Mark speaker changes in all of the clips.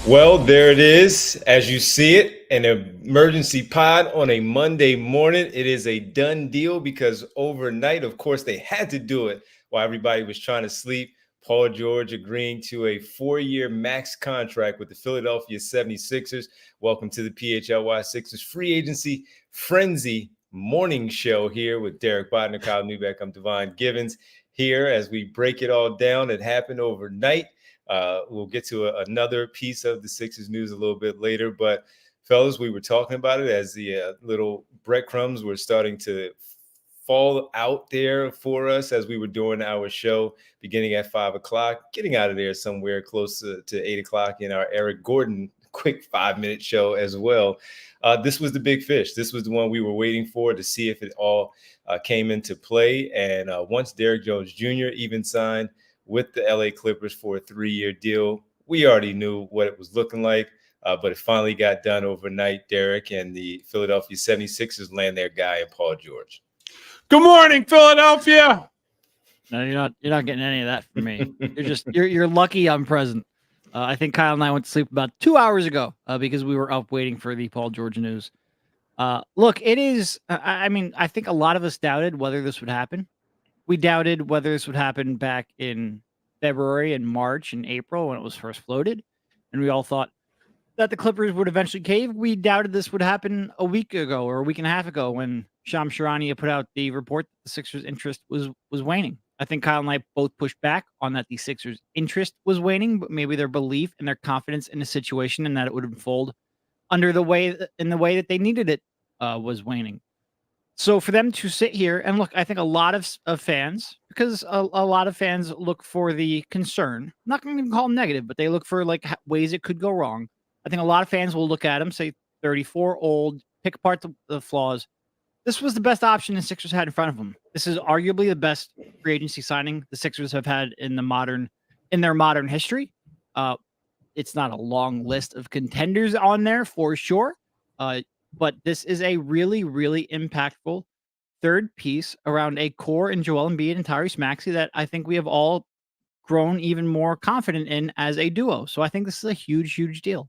Speaker 1: Well, there it is. As you see it, an emergency pod on a Monday morning. It is a done deal because overnight, of course, they had to do it while everybody was trying to sleep. Paul George agreeing to a 4-year max contract with the Philadelphia 76ers. Welcome to the PHLY Sixers Free Agency Frenzy morning show here with Derek Bodner, Kyle Neubeck. I'm Devon Givens here as we break it all down. It happened overnight. We'll get to another piece of the Sixers news a little bit later. But, fellas, we were talking about it as the little breadcrumbs were starting to fall out there for us as we were doing our show beginning at 5 o'clock, getting out of there somewhere close to 8 o'clock in our Eric Gordon quick 5-minute show as well. This was the big fish. This was the one we were waiting for to see if it all came into play. And once Derrick Jones Jr. even signed with the LA Clippers for a 3-year deal, we already knew what it was looking like, but it finally got done overnight. Derek, and the Philadelphia 76ers land their guy in Paul George.
Speaker 2: Good morning, Philadelphia.
Speaker 3: No, you're not getting any of that from me. You're lucky I'm present. I think Kyle and I went to sleep about 2 hours ago because we were up waiting for the Paul George news. Look, it is. I think a lot of us doubted whether this would happen. We doubted whether this would happen back in February and March and April when it was first floated, and we all thought that the Clippers would eventually cave. We doubted this would happen a week ago or a week and a half ago when Shams Charania put out the report that the Sixers' interest was waning. I think Kyle and I both pushed back on that the Sixers' interest was waning, but maybe their belief and their confidence in the situation and that it would unfold in the way that they needed it was waning. So for them to sit here and look, I think a lot of fans, because a lot of fans look for the concern. I'm not going to even call them negative, but they look for like ways it could go wrong. I think a lot of fans will look at him, say 34, old, pick apart the flaws. This was the best option the Sixers had in front of them. This is arguably the best free agency signing the Sixers have had in their modern history. It's not a long list of contenders on there for sure. But this is a really, really impactful third piece around a core in Joel Embiid and Tyrese Maxey that I think we have all grown even more confident in as a duo. So I think this is a huge, huge deal.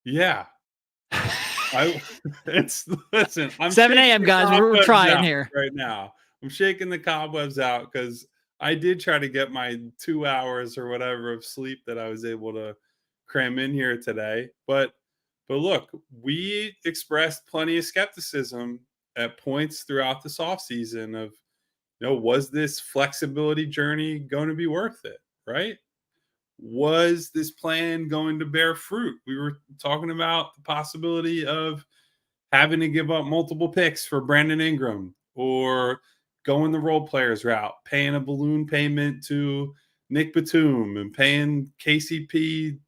Speaker 2: Yeah. Listen, I'm
Speaker 3: 7 a.m. guys. We're trying here
Speaker 2: right now. I'm shaking the cobwebs out because I did try to get my 2 hours or whatever of sleep that I was able to cram in here today. But look, we expressed plenty of skepticism at points throughout this offseason of, was this flexibility journey going to be worth it, right? Was this plan going to bear fruit? We were talking about the possibility of having to give up multiple picks for Brandon Ingram or going the role players route, paying a balloon payment to Nick Batum and paying KCP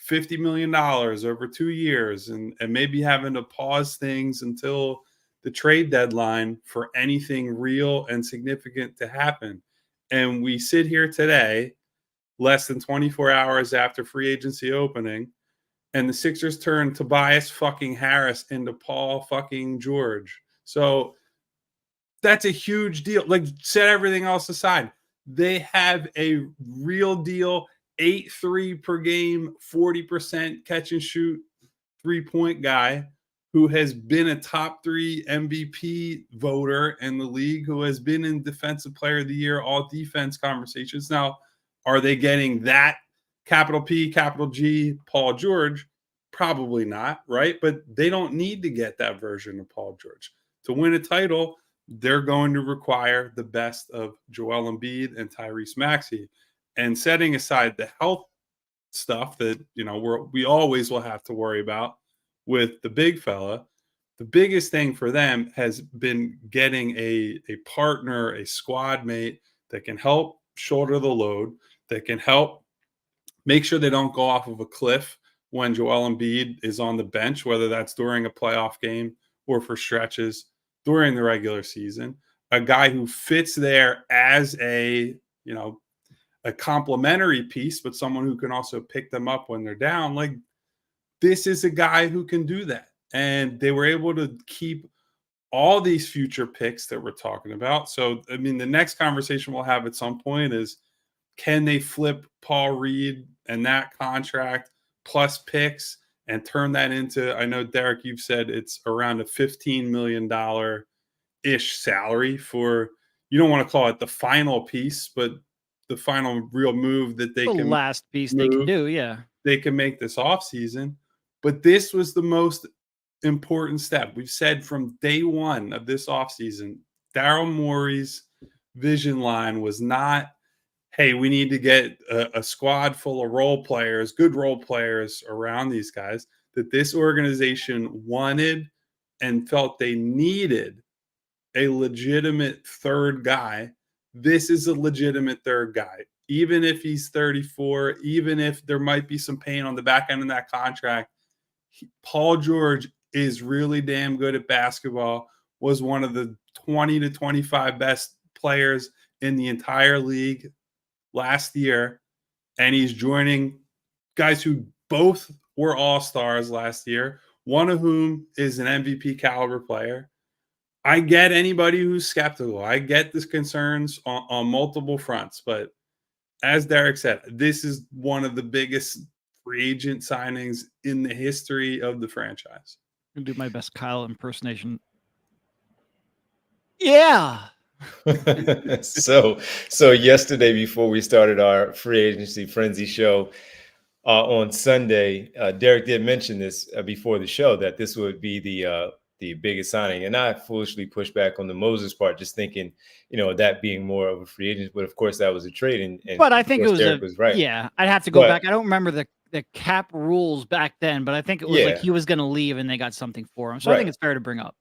Speaker 2: $50 million over 2 years and maybe having to pause things until the trade deadline for anything real and significant to happen. And we sit here today, less than 24 hours after free agency opening, and the Sixers turn Tobias fucking Harris into Paul fucking George. So that's a huge deal. Like, set everything else aside. They have a real deal 8-3 per game, 40% catch and shoot 3-point guy who has been a top 3 MVP voter in the league, who has been in Defensive Player of the Year, all defense conversations. Now, are they getting that capital P, capital G, Paul George? Probably not, right? But they don't need to get that version of Paul George. To win a title, they're going to require the best of Joel Embiid and Tyrese Maxey. And setting aside the health stuff that, we always will have to worry about with the big fella, the biggest thing for them has been getting a partner, a squad mate that can help shoulder the load, that can help make sure they don't go off of a cliff when Joel Embiid is on the bench, whether that's during a playoff game or for stretches during the regular season. A guy who fits there as a complementary piece, but someone who can also pick them up when they're down. Like, this is a guy who can do that. And they were able to keep all these future picks that we're talking about. So, the next conversation we'll have at some point is, can they flip Paul Reed and that contract plus picks and turn that into, I know, Derek, you've said it's around a $15 million ish salary for, you don't want to call it the final piece, but the final real move that they
Speaker 3: The
Speaker 2: can
Speaker 3: last piece they
Speaker 2: move,
Speaker 3: can do, yeah.
Speaker 2: they can make this offseason. But this was the most important step. We've said from day one of this offseason, Daryl Morey's vision line was not, hey, we need to get a squad full of role players, good role players around these guys, that this organization wanted and felt they needed a legitimate third guy. This is a legitimate third guy. Even if he's 34, even if there might be some pain on the back end of that contract, Paul George is really damn good at basketball, was one of the 20 to 25 best players in the entire league last year. And he's joining guys who both were all-stars last year, one of whom is an MVP caliber player. I get anybody who's skeptical. I get the concerns on multiple fronts. But as Derek said, this is one of the biggest free agent signings in the history of the franchise.
Speaker 3: I'm gonna do my best Kyle impersonation. Yeah.
Speaker 1: So yesterday, before we started our free agency frenzy show on Sunday, Derek did mention this before the show, that this would be the biggest signing, and I foolishly pushed back on the Moses part, just thinking, that being more of a free agent. But of course, that was a trade, and
Speaker 3: but I think it was
Speaker 1: Derek was right.
Speaker 3: Yeah, I'd have to go back. I don't remember the cap rules back then, but I think it was like he was going to leave and they got something for him. So I think it's fair to bring up.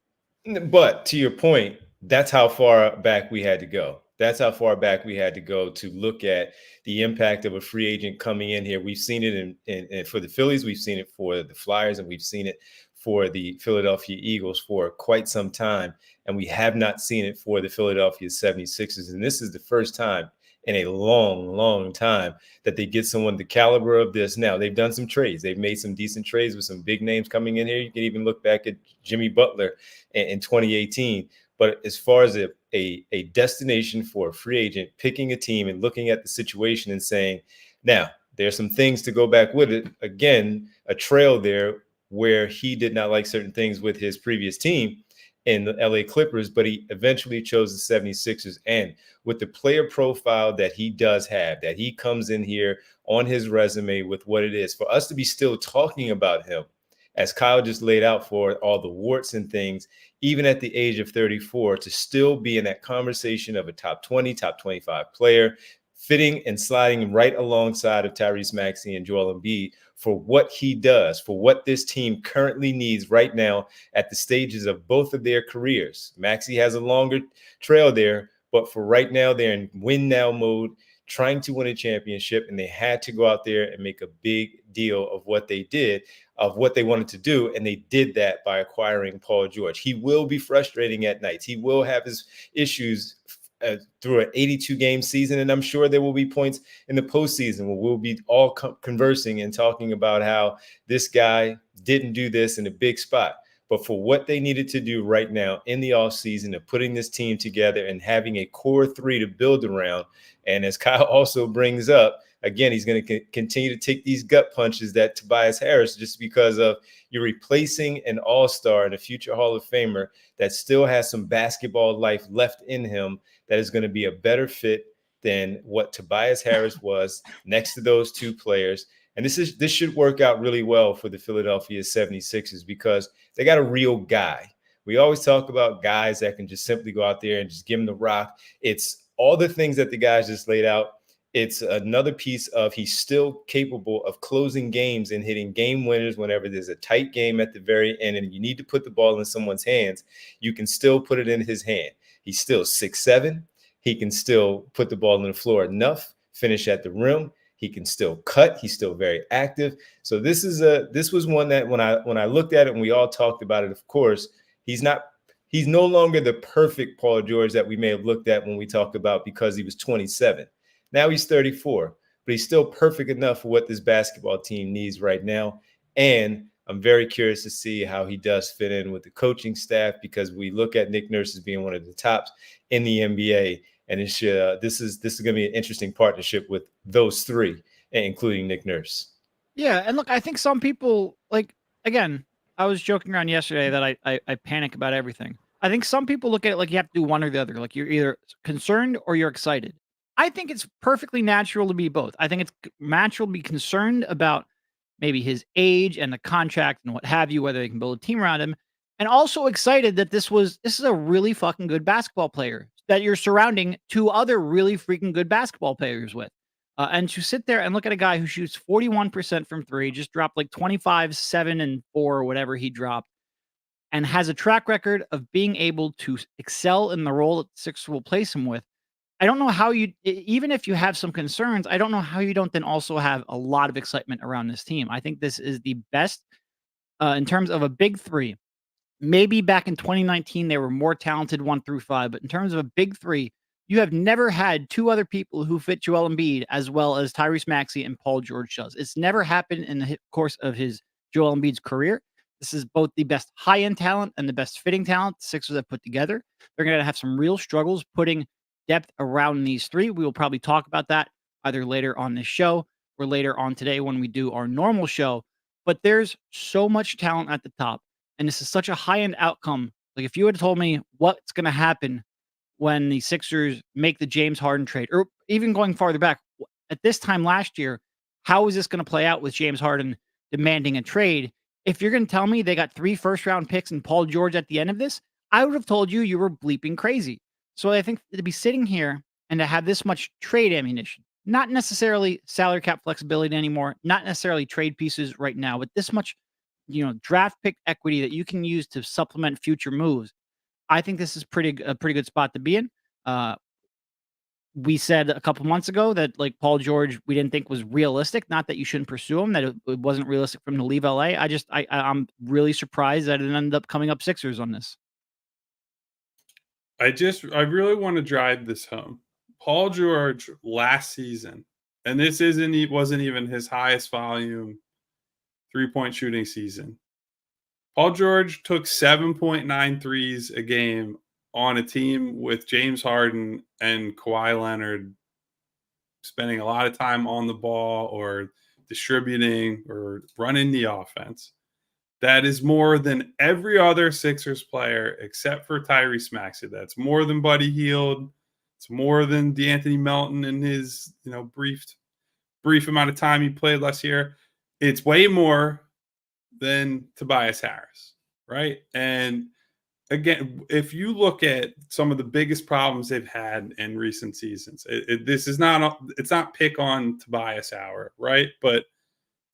Speaker 1: But to your point, that's how far back we had to go. That's how far back we had to go to look at the impact of a free agent coming in here. We've seen it in for the Phillies, we've seen it for the Flyers, and we've seen it for the Philadelphia Eagles for quite some time. And we have not seen it for the Philadelphia 76ers. And this is the first time in a long, long time that they get someone the caliber of this. Now, they've done some trades. They've made some decent trades with some big names coming in here. You can even look back at Jimmy Butler in 2018. But as far as a destination for a free agent, picking a team and looking at the situation and saying, now, there's some things to go back with it. Again, a trail there where he did not like certain things with his previous team in the LA Clippers, but he eventually chose the 76ers. And with the player profile that he does have, that he comes in here on his resume with what it is, for us to be still talking about him, as Kyle just laid out, for all the warts and things, even at the age of 34, to still be in that conversation of a top 20, top 25 player, fitting and sliding right alongside of Tyrese Maxey and Joel Embiid for what he does, for what this team currently needs right now at the stages of both of their careers. Maxey has a longer trail there, but for right now, they're in win now mode, trying to win a championship, and they had to go out there and make a big deal of what they did, of what they wanted to do, and they did that by acquiring Paul George. He will be frustrating at nights. He will have his issues through an 82-game season, and I'm sure there will be points in the postseason where we'll be all conversing and talking about how this guy didn't do this in a big spot. But for what they needed to do right now in the offseason of putting this team together and having a core three to build around, and as Kyle also brings up, again, he's going to continue to take these gut punches that Tobias Harris, just because of you're replacing an all-star and a future Hall of Famer that still has some basketball life left in him, that is going to be a better fit than what Tobias Harris was next to those two players. And this should work out really well for the Philadelphia 76ers because they got a real guy. We always talk about guys that can just simply go out there and just give them the rock. It's all the things that the guys just laid out. It's another piece of he's still capable of closing games and hitting game winners whenever there's a tight game at the very end and you need to put the ball in someone's hands. You can still put it in his hand. He's still 6'7". He can still put the ball on the floor enough, finish at the rim. He can still cut. He's still very active. So this was one that when I looked at it and we all talked about it, of course, he's no longer the perfect Paul George that we may have looked at when we talked about because he was 27. Now he's 34, but he's still perfect enough for what this basketball team needs right now. And I'm very curious to see how he does fit in with the coaching staff because we look at Nick Nurse as being one of the tops in the NBA. And this is going to be an interesting partnership with those three. including Nick Nurse.
Speaker 3: Yeah, and look, I think some people again, I was joking around yesterday that I panic about everything. I think some people look at it like you have to do one or the other. Like you're either concerned or you're excited. I think it's perfectly natural to be both. I think it's natural to be concerned about maybe his age and the contract and what have you, whether they can build a team around him, and also excited that this is a really fucking good basketball player that you're surrounding two other really freaking good basketball players with. And to sit there and look at a guy who shoots 41% from three, just dropped like 25, 7, and 4, or whatever he dropped, and has a track record of being able to excel in the role that the Sixers will place him with. I don't know how even if you have some concerns, I don't know how you don't then also have a lot of excitement around this team. I think this is the best in terms of a big three. Maybe back in 2019, they were more talented 1 through 5, but in terms of a big three, you have never had two other people who fit Joel Embiid as well as Tyrese Maxey and Paul George does. It's never happened in the course of his Joel Embiid's career. This is both the best high-end talent and the best fitting talent the Sixers have put together. They're going to have some real struggles putting depth around these three. We will probably talk about that either later on this show or later on today when we do our normal show. But there's so much talent at the top, and this is such a high-end outcome. Like if you had told me what's going to happen when the Sixers make the James Harden trade, or even going farther back at this time last year, how is this going to play out with James Harden demanding a trade? If you're going to tell me they got 3 first-round picks and Paul George at the end of this, I would have told you were bleeping crazy. So I think to be sitting here and to have this much trade ammunition, not necessarily salary cap flexibility anymore, not necessarily trade pieces right now, but this much, draft pick equity that you can use to supplement future moves. I think this is a pretty good spot to be in. We said a couple months ago that Paul George, we didn't think was realistic. Not that you shouldn't pursue him, that it wasn't realistic for him to leave LA. I'm really surprised that it ended up coming up Sixers on this.
Speaker 2: I really want to drive this home. Paul George last season, and this wasn't even his highest volume 3-point shooting season. Paul George took 7.9 threes a game on a team with James Harden and Kawhi Leonard spending a lot of time on the ball or distributing or running the offense. That is more than every other Sixers player except for Tyrese Maxey. That's more than Buddy Hield. It's more than DeAnthony Melton in his brief amount of time he played last year. It's way more than Tobias Harris, right? And again, if you look at some of the biggest problems they've had in recent seasons, it's not pick on Tobias hour, right? But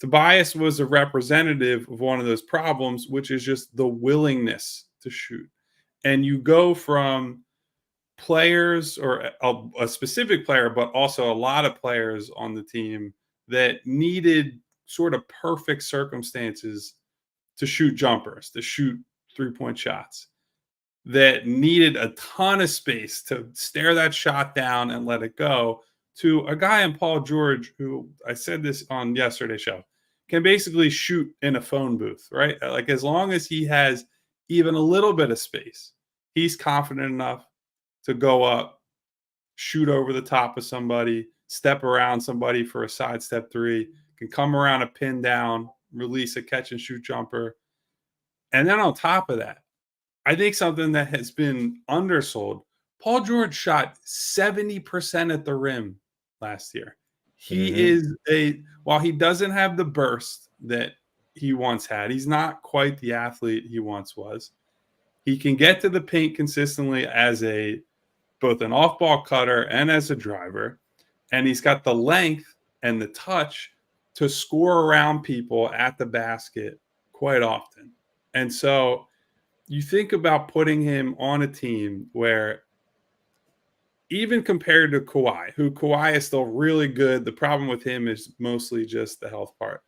Speaker 2: Tobias was a representative of one of those problems, which is just the willingness to shoot. And you go from players or a specific player, but also a lot of players on the team that needed sort of perfect circumstances to shoot jumpers, to shoot 3-point shots, that needed a ton of space to stare that shot down and let it go, to a guy in Paul George, who I said this on yesterday's show, can basically shoot in a phone booth, right? Like as long as he has even a little bit of space, he's confident enough to go up, shoot over the top of somebody, step around somebody for a sidestep 3, can come around a pin down, release a catch and shoot jumper. And then on top of that, I think something that has been undersold, Paul George shot 70% at the rim last year. He while he doesn't have the burst that he once had, he's not quite the athlete he once was. He can get to the paint consistently as both an off-ball cutter and as a driver. And he's got the length and the touch to score around people at the basket quite often. And so you think about putting him on a team where, even compared to Kawhi is still really good. The problem with him is mostly just the health part.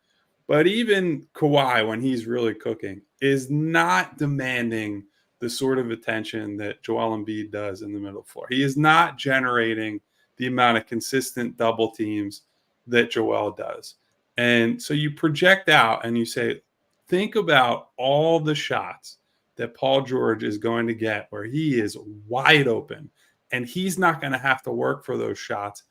Speaker 2: But even Kawhi, when he's really cooking, is not demanding the sort of attention that Joel Embiid does in the middle floor. He is not generating the amount of consistent double teams that Joel does. And so you project out and you say, think about all the shots that Paul George is going to get where he is wide open and he's not going to have to work for those shots.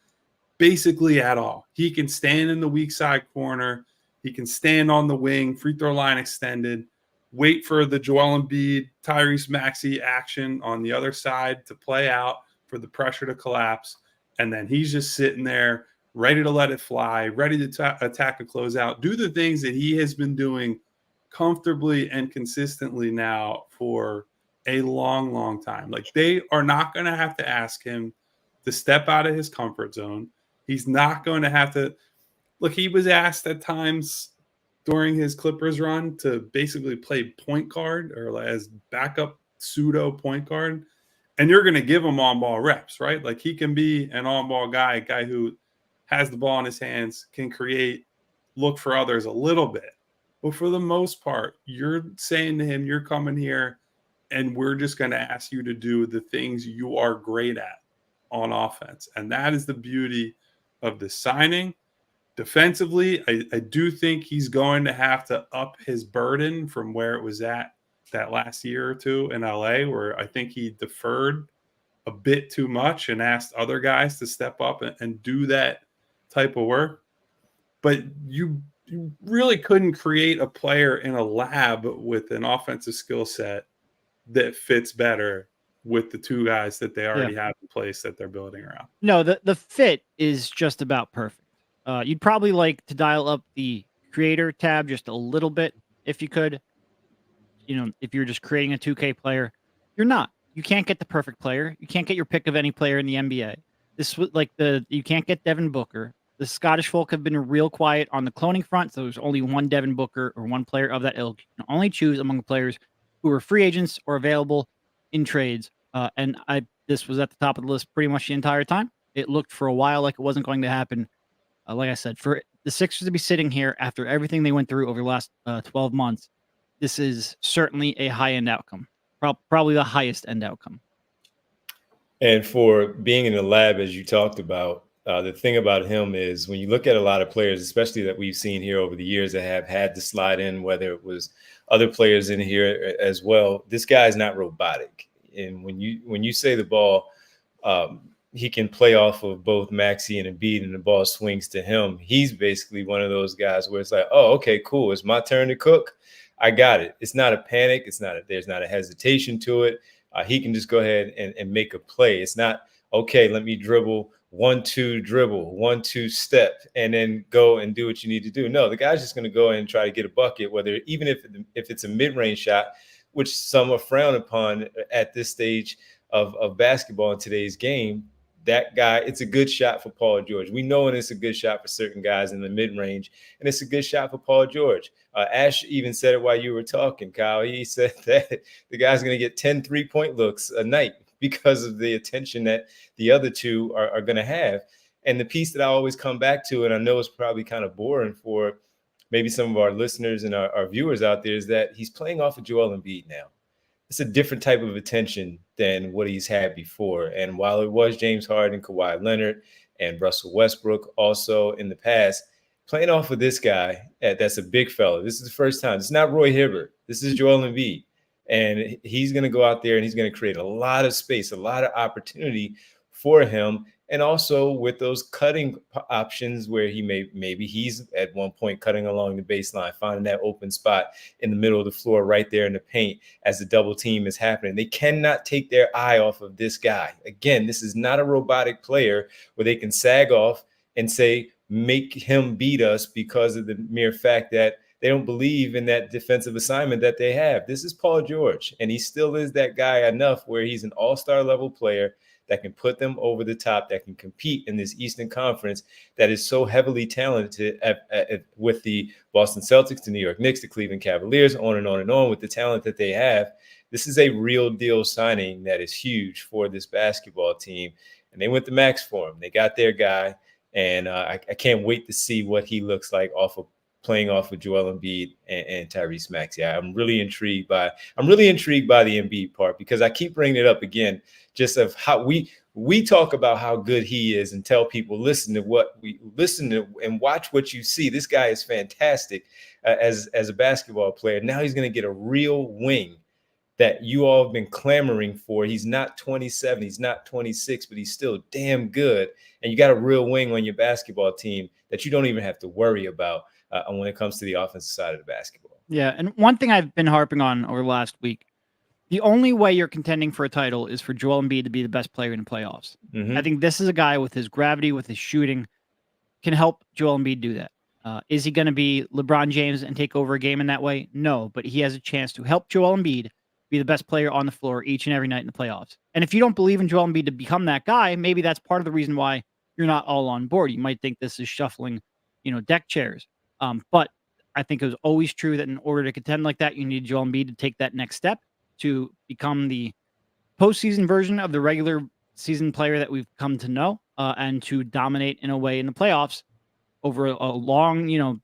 Speaker 2: basically at all. He can stand in the weak side corner. He can stand on the wing, free throw line extended, wait for the Joel Embiid, Tyrese Maxey action on the other side to play out for the pressure to collapse. And then he's just sitting there ready to let it fly, ready to attack a closeout, do the things that he has been doing comfortably and consistently now for a long, long time. Like, they are not going to have to ask him to step out of his comfort zone. He's not going to have to look. He was asked at times during his Clippers run to basically play point guard or as backup pseudo point guard. And you're going to give him on-ball reps, right? Like, he can be an on-ball guy, a guy who has the ball in his hands, can create, look for others a little bit. But for the most part, you're saying to him, you're coming here and we're just going to ask you to do the things you are great at on offense. And that is the beauty of the signing. Defensively, I do think he's going to have to up his burden from where it was at that last year or two in LA, where I think he deferred a bit too much and asked other guys to step up and do that type of work. But you really couldn't create a player in a lab with an offensive skill set that fits better with the two guys that they already have in place that they're building around.
Speaker 3: No, the fit is just about perfect. You'd probably like to dial up the creator tab just a little bit if you could. You know, if you're just creating a 2K player, you're not. You can't get the perfect player. You can't get your pick of any player in the NBA. This was like you can't get Devin Booker. The Scottish folk have been real quiet on the cloning front, so there's only one Devin Booker or one player of that ilk. You can only choose among players who are free agents or available in trades. And this was at the top of the list pretty much the entire time. It looked for a while like it wasn't going to happen. Like I said, for the Sixers to be sitting here after everything they went through over the last 12 months, this is certainly a high-end outcome, probably the highest end outcome.
Speaker 1: And for being in the lab, as you talked about, the thing about him is when you look at a lot of players, especially that we've seen here over the years that have had to slide in, whether it was other players in here as well, this guy's not robotic. And when you say the ball, he can play off of both Maxey and Embiid and the ball swings to him. He's basically one of those guys where it's like, oh, okay, cool. It's my turn to cook. I got it. It's not a panic. There's not a hesitation to it. He can just go ahead and make a play. It's not, okay, let me dribble 1-2 dribble, 1-2 step, and then go and do what you need to do. No, the guy's just going to go and try to get a bucket, even if it's a mid-range shot, which some are frowned upon at this stage of basketball in today's game. That guy, it's a good shot for Paul George. We know and it's a good shot for certain guys in the mid-range, and it's a good shot for Paul George. Ash even said it while you were talking, Kyle. He said that the guy's going to get 10 3-point looks a night because of the attention that the other two are going to have. And the piece that I always come back to, and I know it's probably kind of boring for maybe some of our listeners and our viewers out there, is that he's playing off of Joel Embiid now. It's a different type of attention than what he's had before. And while it was James Harden, Kawhi Leonard, and Russell Westbrook also in the past, playing off of this guy, that's a big fella. This is the first time. It's not Roy Hibbert. This is Joel Embiid. And he's going to go out there and he's going to create a lot of space, a lot of opportunity for him. And also with those cutting options where maybe he's at one point cutting along the baseline, finding that open spot in the middle of the floor right there in the paint as the double team is happening. They cannot take their eye off of this guy. Again, this is not a robotic player where they can sag off and say, make him beat us because of the mere fact that they don't believe in that defensive assignment that they have. This is Paul George, and he still is that guy enough where he's an all-star level player that can put them over the top, that can compete in this Eastern Conference that is so heavily talented with the Boston Celtics, the New York Knicks, the Cleveland Cavaliers, on and on and on with the talent that they have. This is a real deal signing that is huge for this basketball team. And they went the max for him. They got their guy, and I can't wait to see what he looks like playing off with Joel Embiid and Tyrese Maxey. I'm really intrigued by the Embiid part, because I keep bringing it up again, just of how we talk about how good he is and tell people, listen to and watch what you see. This guy is fantastic as a basketball player. Now he's going to get a real wing that you all have been clamoring for. He's not 27, he's not 26, but he's still damn good. And you got a real wing on your basketball team that you don't even have to worry about when it comes to the offensive side of the basketball.
Speaker 3: Yeah, and one thing I've been harping on over the last week, the only way you're contending for a title is for Joel Embiid to be the best player in the playoffs.
Speaker 1: Mm-hmm.
Speaker 3: I think this is a guy with his gravity, with his shooting, can help Joel Embiid do that. Is he going to be LeBron James and take over a game in that way? No, but he has a chance to help Joel Embiid be the best player on the floor each and every night in the playoffs. And if you don't believe in Joel Embiid to become that guy, maybe that's part of the reason why you're not all on board. You might think this is shuffling, deck chairs. But I think it was always true that in order to contend like that, you need Joel Embiid to take that next step to become the postseason version of the regular season player that we've come to know, and to dominate in a way in the playoffs over a long,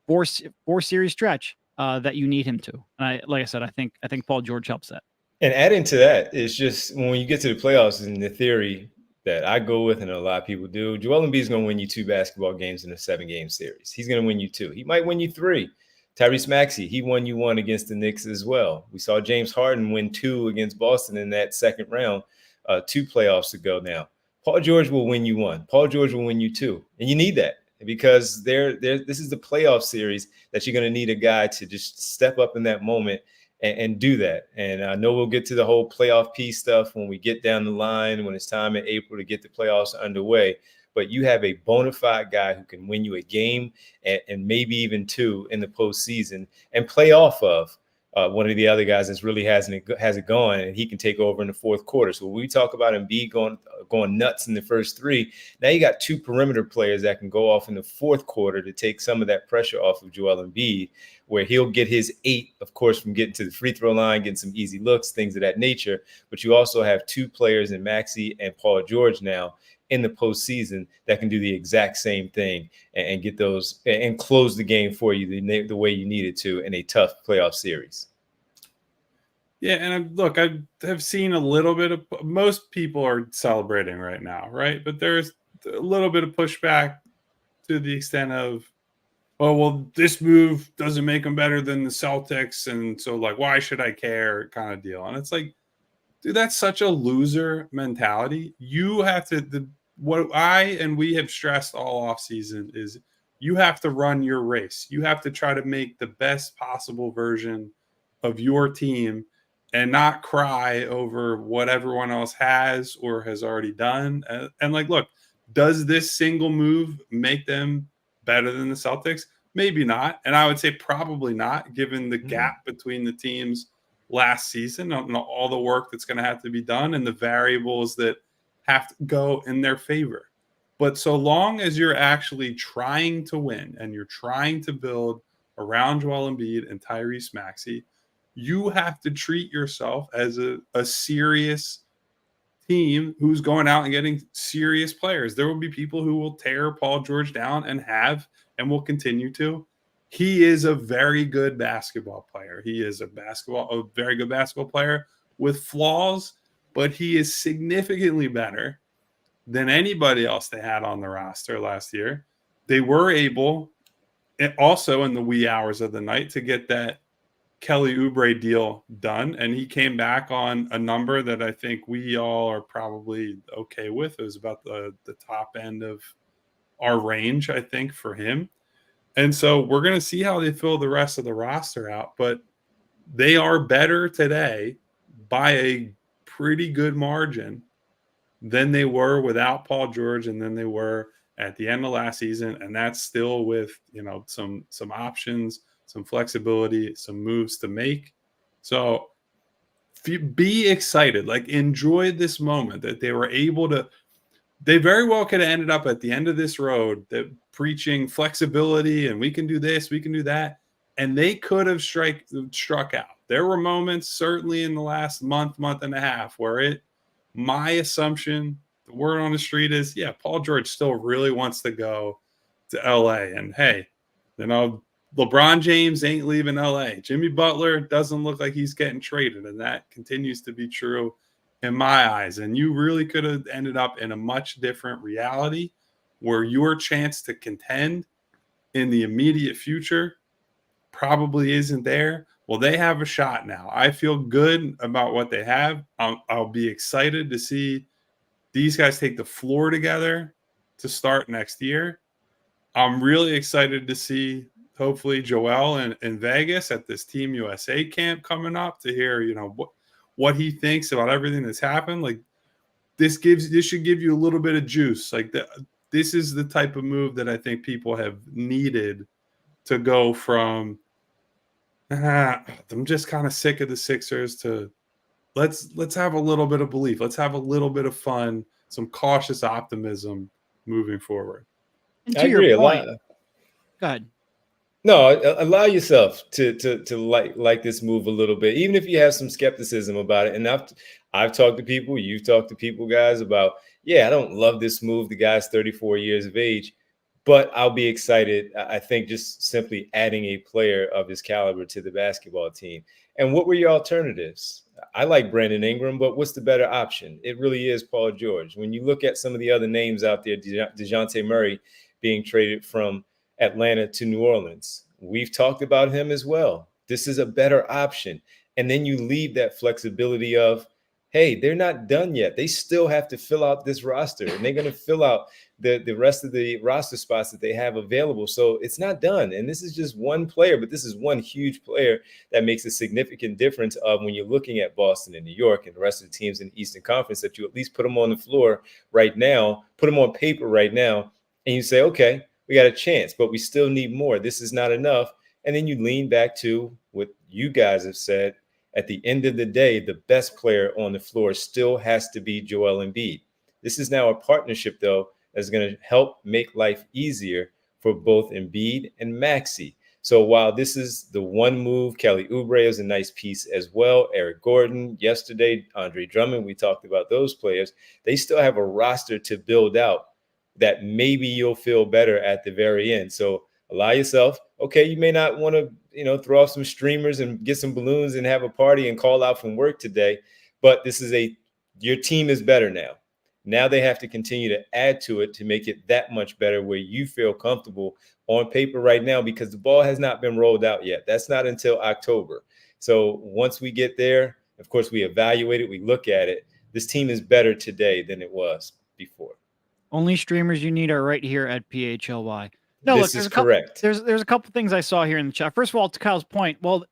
Speaker 3: four series stretch that you need him to. And like I said, I think Paul George helps that.
Speaker 1: And adding to that, it's just when you get to the playoffs, in the theory that I go with and a lot of people do, Joel Embiid is going to win you 2 basketball games in a 7-game series. He's going to win you 2. He might win you 3. Tyrese Maxey, he won you 1 against the Knicks as well. We saw James Harden win 2 against Boston in that second round 2 playoffs ago now. Paul George will win you 1. Paul George will win you 2. And you need that because this is the playoff series that you're going to need a guy to just step up in that moment and do that. And I know we'll get to the whole playoff piece stuff when we get down the line, when it's time in April to get the playoffs underway. But you have a bona fide guy who can win you a game and maybe even 2 in the postseason and play off of one of the other guys that really has it going, and he can take over in the fourth quarter. So when we talk about Embiid going nuts in the first 3, now you got 2 perimeter players that can go off in the fourth quarter to take some of that pressure off of Joel Embiid, where he'll get his 8, of course, from getting to the free throw line, getting some easy looks, things of that nature. But you also have 2 players in Maxey and Paul George now in the postseason that can do the exact same thing and get those and close the game for you the way you need it to in a tough playoff series.
Speaker 2: Yeah, and I have seen a little bit of, most people are celebrating right now, right? But there's a little bit of pushback to the extent of, oh, well, this move doesn't make them better than the Celtics, and so why should I care kind of deal. And it's like, dude, that's such a loser mentality. You have to, what I and we have stressed all offseason is you have to run your race. You have to try to make the best possible version of your team and not cry over what everyone else has or has already done. And look, does this single move make them better than the Celtics? Maybe not. And I would say probably not, given the gap between the teams last season and all the work that's going to have to be done and the variables that have to go in their favor. But so long as you're actually trying to win and you're trying to build around Joel Embiid and Tyrese Maxey, you have to treat yourself as a serious team who's going out and getting serious players. There will be people who will tear Paul George down and will continue to. He is a very good basketball player. He is a very good basketball player with flaws, but he is significantly better than anybody else they had on the roster last year. They were able, also in the wee hours of the night, to get that Kelly Oubre deal done, and he came back on a number that I think we all are probably okay with. It was about the top end of our range, I think, for him. And so we're going to see how they fill the rest of the roster out, but they are better today by a pretty good margin than they were without Paul George and than they were at the end of last season. And that's still with, some options, some flexibility, some moves to make. So be excited, enjoy this moment that they were able to. They very well could have ended up at the end of this road that preaching flexibility and we can do this, we can do that. And they could have struck out. There were moments, certainly in the last month and a half, where my assumption, the word on the street is, yeah, Paul George still really wants to go to LA. And hey, LeBron James ain't leaving LA. Jimmy Butler doesn't look like he's getting traded. And that continues to be true in my eyes. And you really could have ended up in a much different reality where your chance to contend in the immediate future probably isn't there. Well, they have a shot now. I feel good about what they have. I'll be excited to see these guys take the floor together to start next year. I'm really excited to see, hopefully, Joel in Vegas at this Team USA camp coming up to hear, what he thinks about everything that's happened. Like this should give you a little bit of juice. Like this is the type of move that I think people have needed to go from I'm just kind of sick of the Sixers to let's have a little bit of belief. Let's have a little bit of fun, some cautious optimism moving forward.
Speaker 3: And
Speaker 1: I
Speaker 3: to
Speaker 1: agree.
Speaker 3: your point, go ahead.
Speaker 1: No, allow yourself to like this move a little bit, even if you have some skepticism about it. And I've talked to people, you've talked to people, guys, about, I don't love this move. The guy's 34 years of age, but I'll be excited. I think just simply adding a player of his caliber to the basketball team. And what were your alternatives? I like Brandon Ingram, but what's the better option? It really is Paul George. When you look at some of the other names out there, DeJounte Murray being traded from Atlanta to New Orleans, we've talked about him as well. This is a better option. And then you leave that flexibility of, hey, they're not done yet. They still have to fill out this roster, and they're going to fill out the rest of the roster spots that they have available. So it's not done. And this is just one player, but this is one huge player that makes a significant difference of when you're looking at Boston and New York and the rest of the teams in the Eastern Conference, that you at least put them on the floor right now, put them on paper right now, and you say, okay, we got a chance, but we still need more. This is not enough. And then you lean back to what you guys have said. At the end of the day, the best player on the floor still has to be Joel Embiid. This is now a partnership, though, that's going to help make life easier for both Embiid and Maxey. So while this is the one move, Kelly Oubre is a nice piece as well. Eric Gordon, yesterday, Andre Drummond, we talked about those players. They still have a roster to build out that maybe you'll feel better at the very end. So allow yourself, okay, you may not want to, throw off some streamers and get some balloons and have a party and call out from work today, but your team is better now. Now they have to continue to add to it to make it that much better where you feel comfortable on paper right now, because the ball has not been rolled out yet. That's not until October. So once we get there, of course, we evaluate it, we look at it. This team is better today than it was before.
Speaker 3: Only streamers you need are right here at PHLY. No,
Speaker 1: this
Speaker 3: look,
Speaker 1: is correct.
Speaker 3: There's a couple things I saw here in the chat. First of all, to Kyle's point, well,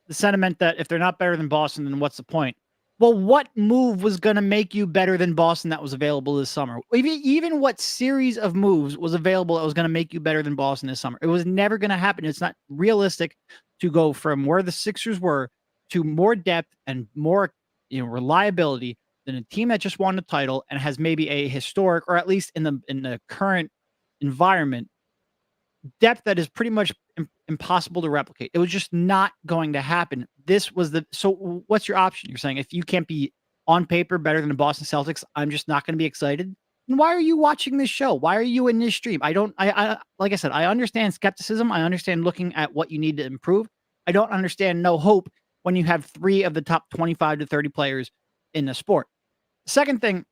Speaker 3: the sentiment that if they're not better than Boston, then what's the point? Well, what move was going to make you better than Boston that was available this summer? Even what series of moves was available that was going to make you better than Boston this summer? It was never going to happen. It's not realistic to go from where the Sixers were to more depth and more reliability than a team that just won the title and has maybe a historic, or at least in the current environment, depth that is pretty much impossible to replicate. It was just not going to happen. So what's your option? You're saying if you can't be on paper better than the Boston Celtics, I'm just not going to be excited. And why are you watching this show? Why are you in this stream? I like I said, I understand skepticism. I understand looking at what you need to improve. I don't understand no hope when you have 3 of the top 25 to 30 players in the sport. Second thing,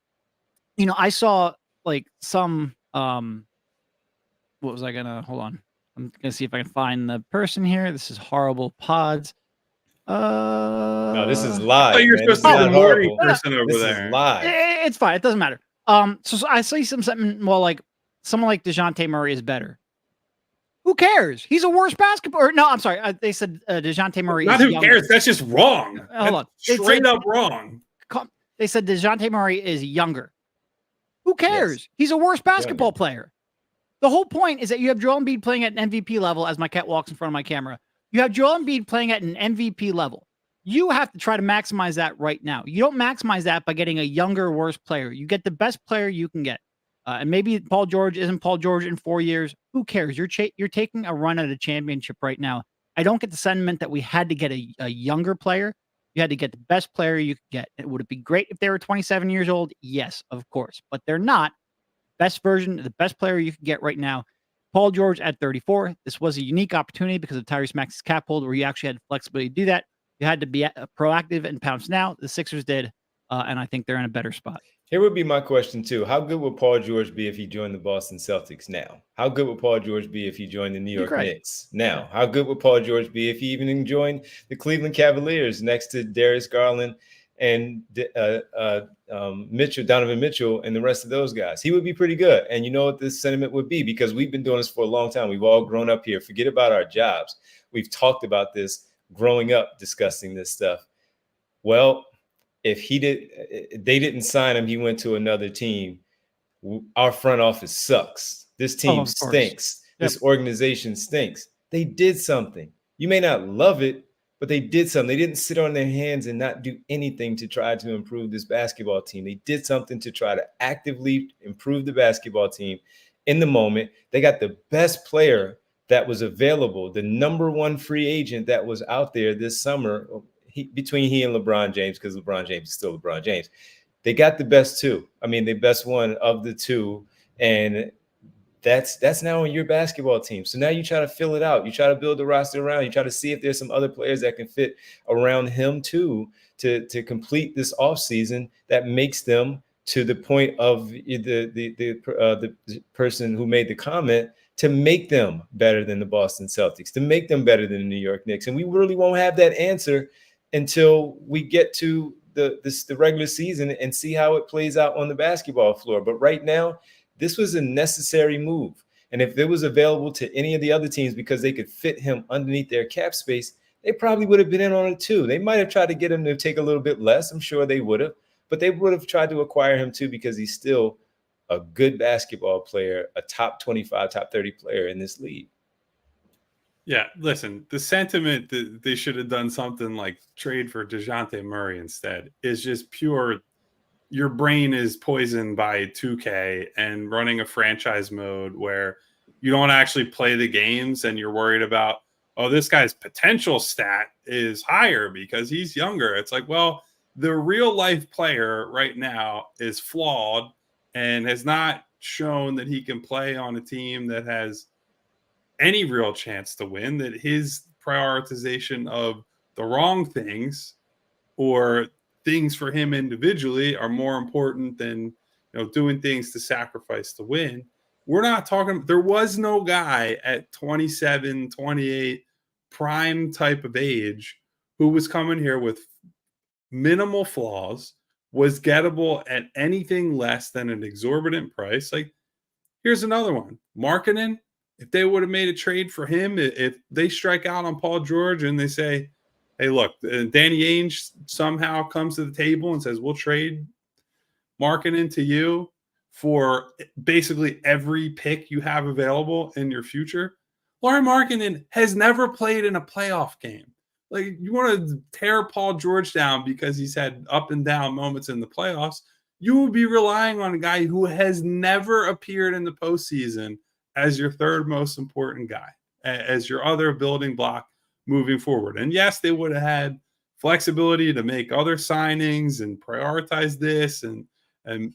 Speaker 3: I saw like some, what was I gonna hold on? I'm gonna see if I can find the person here. This is horrible pods.
Speaker 1: No, this is live.
Speaker 2: You're supposed to be the Morey person over
Speaker 1: this
Speaker 2: there.
Speaker 1: Is live.
Speaker 3: It's fine. It doesn't matter. So I see something. Well, like someone like DeJounte Murray is better. Who cares? He's a worse basketball. No, I'm sorry. They said DeJounte Murray.
Speaker 2: Not
Speaker 3: is
Speaker 2: who
Speaker 3: younger.
Speaker 2: cares. That's just wrong.
Speaker 3: Hold on.
Speaker 2: Straight up wrong.
Speaker 3: They said DeJounte Murray is younger. Who cares? Yes. He's a worse basketball player. The whole point is that you have Joel Embiid playing at an MVP level, as my cat walks in front of my camera. You have Joel Embiid playing at an MVP level. You have to try to maximize that right now. You don't maximize that by getting a younger, worse player. You get the best player you can get. And maybe Paul George isn't Paul George in 4 years. Who cares? You're taking a run at a championship right now. I don't get the sentiment that we had to get a younger player. You had to get the best player you could get. Would it be great if they were 27 years old? Yes, of course. But they're not. Best version, the best player you can get right now. Paul George at 34. This was a unique opportunity because of Tyrese Maxey's cap hold where you actually had the flexibility to do that. You had to be proactive and pounce now. The Sixers did. and I think they're in a better spot.
Speaker 1: Here would be my question too. How good would Paul George be if he joined the Boston Celtics now? How good would Paul George be if he joined the New York Knicks now? How good would Paul George be if he even joined the Cleveland Cavaliers next to Darius Garland and Donovan Mitchell, and the rest of those guys? He would be pretty good. And you know what this sentiment would be? Because we've been doing this for a long time. We've all grown up here. Forget about our jobs. We've talked about this growing up, discussing this stuff. Well, if they didn't sign him, he went to another team. Our front office sucks. This team stinks. Yep. This organization stinks. They did something. You may not love it, but they did something. They didn't sit on their hands and not do anything to try to improve this basketball team. They did something to try to actively improve the basketball team in the moment. They got the best player that was available, the number one free agent that was out there this summer, between he and LeBron James, because LeBron James is still LeBron James. They got the best two. I mean, the best one of the two. And that's now on your basketball team. So now you try to fill it out. You try to build the roster around. You try to see if there's some other players that can fit around him too, to complete this offseason that makes them, to the point of the person who made the comment, to make them better than the Boston Celtics, to make them better than the New York Knicks. And we really won't have that answer until we get to the regular season and see how it plays out on the basketball floor. But right now, this was a necessary move. And if it was available to any of the other teams because they could fit him underneath their cap space, they probably would have been in on it too. They might have tried to get him to take a little bit less. I'm sure they would have. But they would have tried to acquire him too, because he's still a good basketball player, a top 25, top 30 player in this league.
Speaker 2: Yeah, listen, the sentiment that they should have done something like trade for DeJounte Murray instead is just pure. Your brain is poisoned by 2K and running a franchise mode where you don't actually play the games and you're worried about, oh, this guy's potential stat is higher because he's younger. It's like, well, the real life player right now is flawed and has not shown that he can play on a team that has any real chance to win, that his prioritization of the wrong things or things for him individually are more important than, doing things to sacrifice to win. We're not talking, there was no guy at 27, 28, prime type of age who was coming here with minimal flaws, was gettable at anything less than an exorbitant price. Like, here's another one. Markkanen, if they would have made a trade for him, if they strike out on Paul George and they say, hey, look, Danny Ainge somehow comes to the table and says, we'll trade Markkanen to you for basically every pick you have available in your future. Lauri Markkanen has never played in a playoff game. Like, you want to tear Paul George down because he's had up and down moments in the playoffs, you will be relying on a guy who has never appeared in the postseason as your third most important guy, as your other building block moving forward. And yes, they would have had flexibility to make other signings and prioritize this and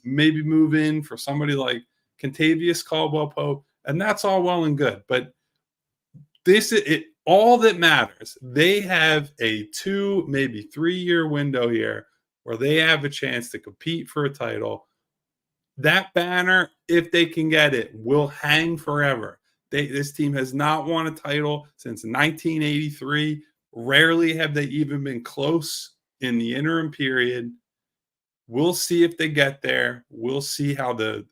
Speaker 2: maybe move in for somebody like Kentavious Caldwell-Pope. And that's all well and good. But this is it. All that matters, they have a 2, maybe 3-year window here where they have a chance to compete for a title. That banner, if they can get it, will hang forever. This team has not won a title since 1983. Rarely have they even been close in the interim period. We'll see if they get there. We'll see how the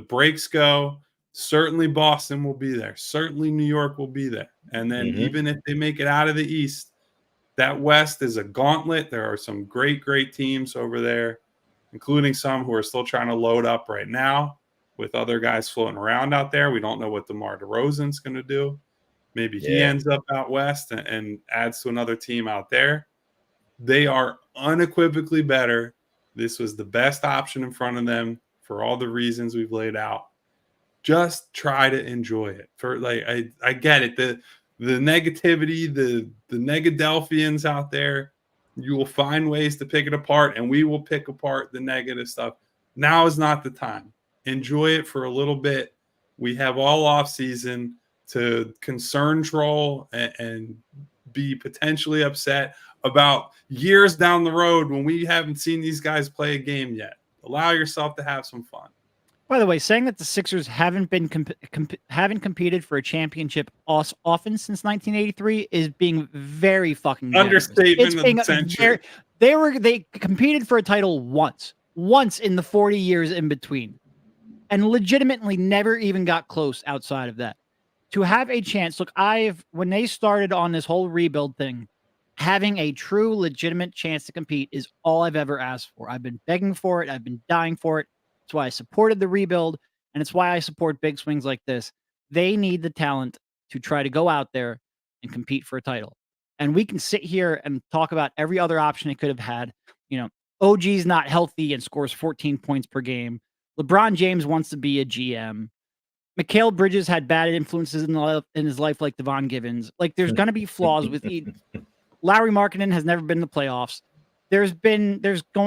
Speaker 2: breaks go. Certainly Boston will be there. Certainly New York will be there. And then even if they make it out of the East, that West is a gauntlet. There are some great, great teams over there, including some who are still trying to load up right now with other guys floating around out there. We don't know what DeMar DeRozan's going to do. Maybe he ends up out West and adds to another team out there. They are unequivocally better. This was the best option in front of them for all the reasons we've laid out. Just try to enjoy it. I get it. The negativity, the Negadelphians out there, you will find ways to pick it apart, and we will pick apart the negative stuff. Now is not the time. Enjoy it for a little bit. We have all off season to concern troll and be potentially upset about years down the road when we haven't seen these guys play a game yet. Allow yourself to have some fun.
Speaker 3: By the way, saying that the Sixers haven't been haven't competed for a championship often since 1983 is being very fucking generous.
Speaker 2: Understatement of the century.
Speaker 3: They competed for a title once in the 40 years in between, and legitimately never even got close outside of that. To have a chance, look, when they started on this whole rebuild thing, having a true legitimate chance to compete is all I've ever asked for. I've been begging for it. I've been dying for it. It's why I supported the rebuild, and it's why I support big swings like this. They need the talent to try to go out there and compete for a title. And we can sit here and talk about every other option they could have had. OG's not healthy and scores 14 points per game. LeBron James wants to be a GM. Mikal Bridges had bad influences in his life, like Devon Givens. Like, there's going to be flaws with each. Lauri Markkanen has never been in the playoffs. There's going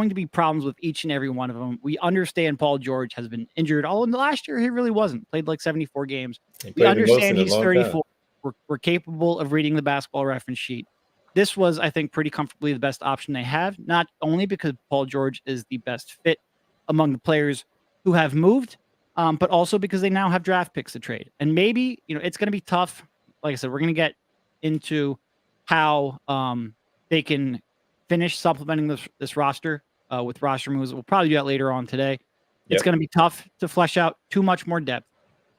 Speaker 3: to be problems with each and every one of them. We understand Paul George has been injured. All in the last year, he really wasn't. Played like 74 games. We understand he's 34. We're capable of reading the basketball reference sheet. This was, I think, pretty comfortably the best option they have, not only because Paul George is the best fit among the players who have moved, but also because they now have draft picks to trade. And maybe, it's going to be tough. Like I said, we're going to get into how they can finish supplementing this roster with roster moves. We'll probably do that later on today. Yep. It's going to be tough to flesh out too much more depth,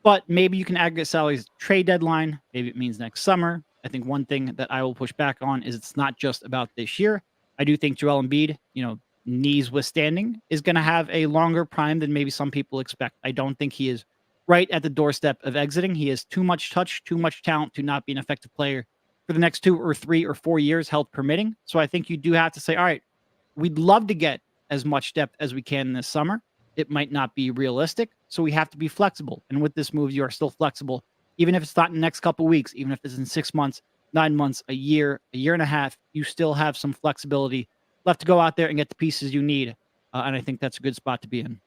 Speaker 3: but maybe you can aggregate salaries trade deadline. Maybe it means next summer. I think one thing that I will push back on is it's not just about this year. I do think Joel Embiid, knees withstanding, is going to have a longer prime than maybe some people expect. I don't think he is right at the doorstep of exiting. He has too much touch, too much talent to not be an effective player for the next 2 or 3 or 4 years, health permitting. So I think you do have to say, all right, we'd love to get as much depth as we can this summer. It might not be realistic, so we have to be flexible. And with this move, you are still flexible, even if it's not in the next couple of weeks, even if it's in 6 months, 9 months, a year and a half, you still have some flexibility left to go out there and get the pieces you need. And I think that's a good spot to be in.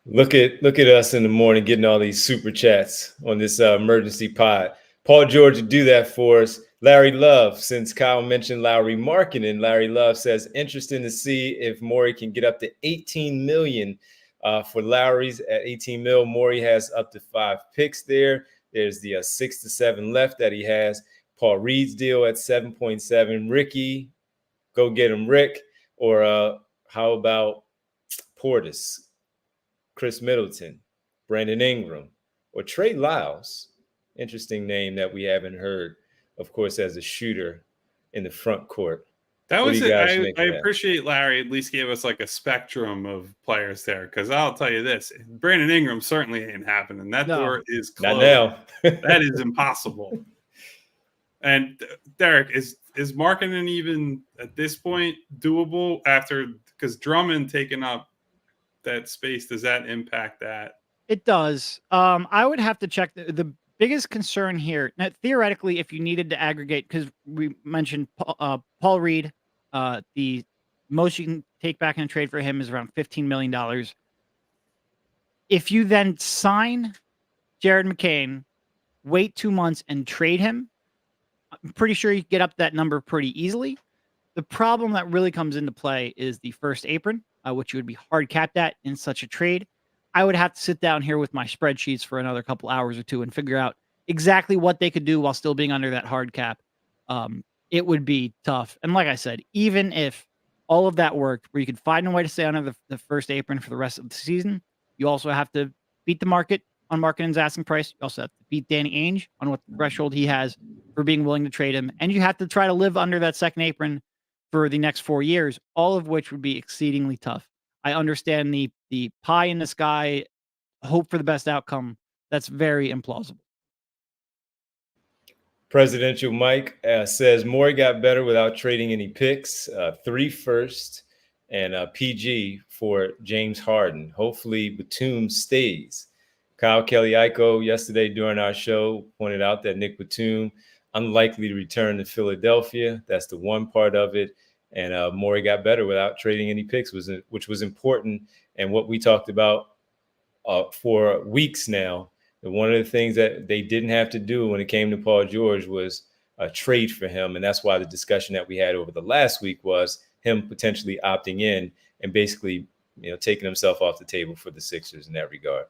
Speaker 1: Look at us in the morning getting all these super chats on this emergency pod. Paul George would do that for us. Larry Love, since Kyle mentioned Lauri Markkanen, Larry Love says, interesting to see if Morey can get up to 18 million for Lowry's. At 18 mil, Morey has up to 5 picks there. There's the 6 to 7 left that he has. Paul Reed's deal at 7.7. Ricky, go get him, Rick. Or how about Portis, Chris Middleton, Brandon Ingram, or Trey Lyles? Interesting name that we haven't heard, of course, as a shooter in the front court.
Speaker 2: That was it. I appreciate Larry at least gave us like a spectrum of players there, because I'll tell you this, Brandon Ingram certainly ain't happening. That door is closed.
Speaker 1: Not now.
Speaker 2: That is impossible. And Derek, is Markkanen even at this point doable because Drummond taking up that space, does that impact that?
Speaker 3: It does. I would have to check the biggest concern here. Now, theoretically, if you needed to aggregate, because we mentioned Paul Reed, the most you can take back in a trade for him is around $15 million. If you then sign Jared McCain, wait 2 months and trade him, I'm pretty sure you can get up that number pretty easily. The problem that really comes into play is the first apron, which you would be hard capped at in such a trade. I would have to sit down here with my spreadsheets for another couple hours or two and figure out exactly what they could do while still being under that hard cap. It would be tough. And like I said, even if all of that worked, where you could find a way to stay under the first apron for the rest of the season, you also have to beat the market on Markkanen's asking price. You also have to beat Danny Ainge on what threshold he has for being willing to trade him. And you have to try to live under that second apron for the next 4 years, all of which would be exceedingly tough. I understand the pie in the sky, hope for the best outcome. That's very implausible.
Speaker 1: Presidential Mike says Morey got better without trading any picks, 3 firsts and PG for James Harden. Hopefully Batum stays. Kyle Kelly-Iko yesterday during our show pointed out that Nick Batum unlikely to return to Philadelphia. That's the one part of it. And Morey got better without trading any picks, which was important. And what we talked about for weeks now, and one of the things that they didn't have to do when it came to Paul George was trade for him. And that's why the discussion that we had over the last week was him potentially opting in and basically, taking himself off the table for the Sixers in that regard.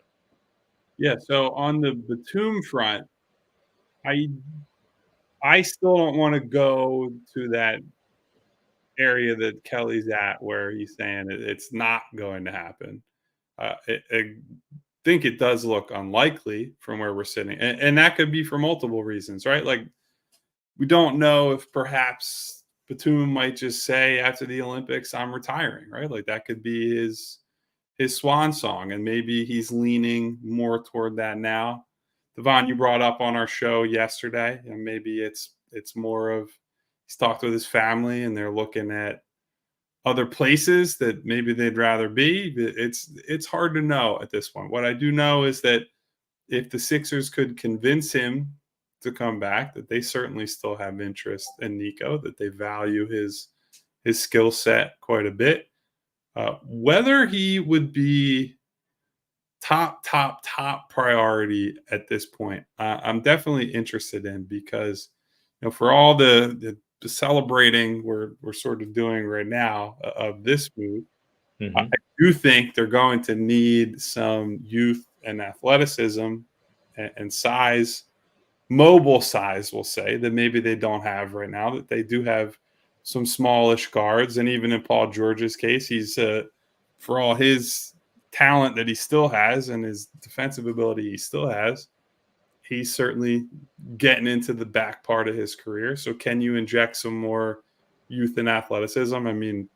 Speaker 2: Yeah. So on the Batum front, I still don't want to go to that area that Kelly's at where he's saying it's not going to happen. I think it does look unlikely from where we're sitting. And that could be for multiple reasons, right? Like, we don't know if perhaps Batum might just say after the Olympics, I'm retiring, right? Like, that could be his swan song. And maybe he's leaning more toward that now. Devon, you brought up on our show yesterday, and maybe it's more of he's talked with his family and they're looking at other places that maybe they'd rather be. It's hard to know at this point. What I do know is that if the Sixers could convince him to come back, that they certainly still have interest in Nico, that they value his skill set quite a bit. Whether he would be top priority at this point, I'm definitely interested in, because for all the celebrating we're sort of doing right now of this move, I do think they're going to need some youth and athleticism and size, mobile size, we'll say, that maybe they don't have right now. That they do have some smallish guards, and even in Paul George's case, he's for all his talent that he still has and his defensive ability he still has, he's certainly getting into the back part of his career. So can you inject some more youth and athleticism? I mean,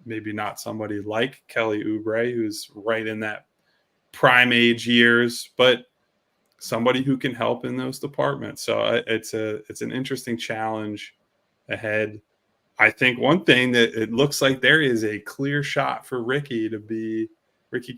Speaker 2: maybe not somebody like Kelly Oubre, who's right in that prime age years, but somebody who can help in those departments. So it's an interesting challenge ahead. I think one thing that it looks like there is a clear shot for Ricky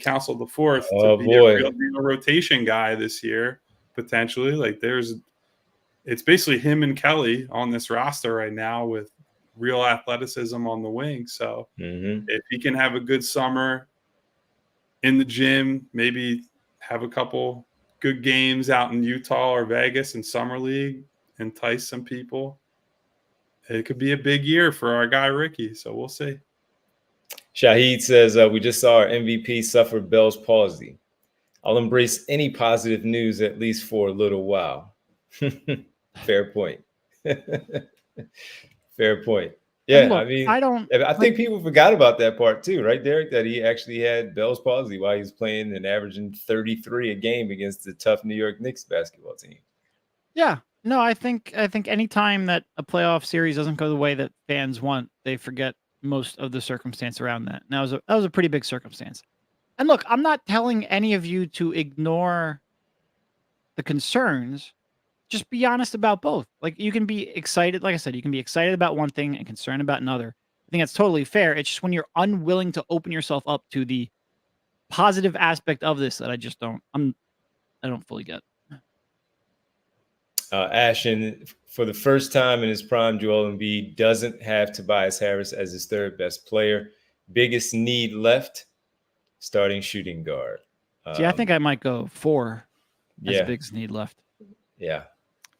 Speaker 2: Council IV to be a real rotation guy this year, potentially. Like, it's basically him and Kelly on this roster right now with real athleticism on the wing. So if he can have a good summer in the gym, maybe have a couple good games out in Utah or Vegas in summer league, entice some people, it could be a big year for our guy Ricky. So we'll see.
Speaker 1: Shahid says, we just saw our MVP suffer Bell's palsy. I'll embrace any positive news, at least for a little while. Fair point. Fair point. Yeah,
Speaker 3: look,
Speaker 1: I mean,
Speaker 3: I
Speaker 1: think people forgot about that part too, right, Derek? That he actually had Bell's palsy while he was playing and averaging 33 a game against the tough New York Knicks basketball team.
Speaker 3: Yeah, no, I think any time that a playoff series doesn't go the way that fans want, they forget most of the circumstance around that. And that was a pretty big circumstance. And look, I'm not telling any of you to ignore the concerns. Just be honest about both. Like, you can be excited. Like I said, you can be excited about one thing and concerned about another. I think that's totally fair. It's just when you're unwilling to open yourself up to the positive aspect of this that I don't fully get.
Speaker 1: Ashton, for the first time in his prime, Joel Embiid doesn't have Tobias Harris as his third best player. Biggest need left, starting shooting guard.
Speaker 3: See, I think I might go 4 as biggest need left.
Speaker 1: Yeah.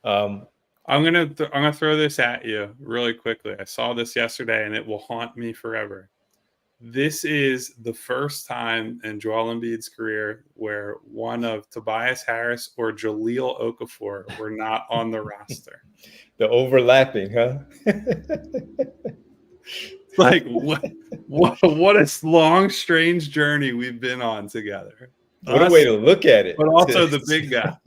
Speaker 2: I'm gonna throw this at you really quickly. I saw this yesterday, and it will haunt me forever. This is the first time in Joel Embiid's career where one of Tobias Harris or Jahlil Okafor were not on the roster.
Speaker 1: The overlapping, huh?
Speaker 2: Like, what a long, strange journey we've been on together.
Speaker 1: What a way to look at it.
Speaker 2: But also the big guy.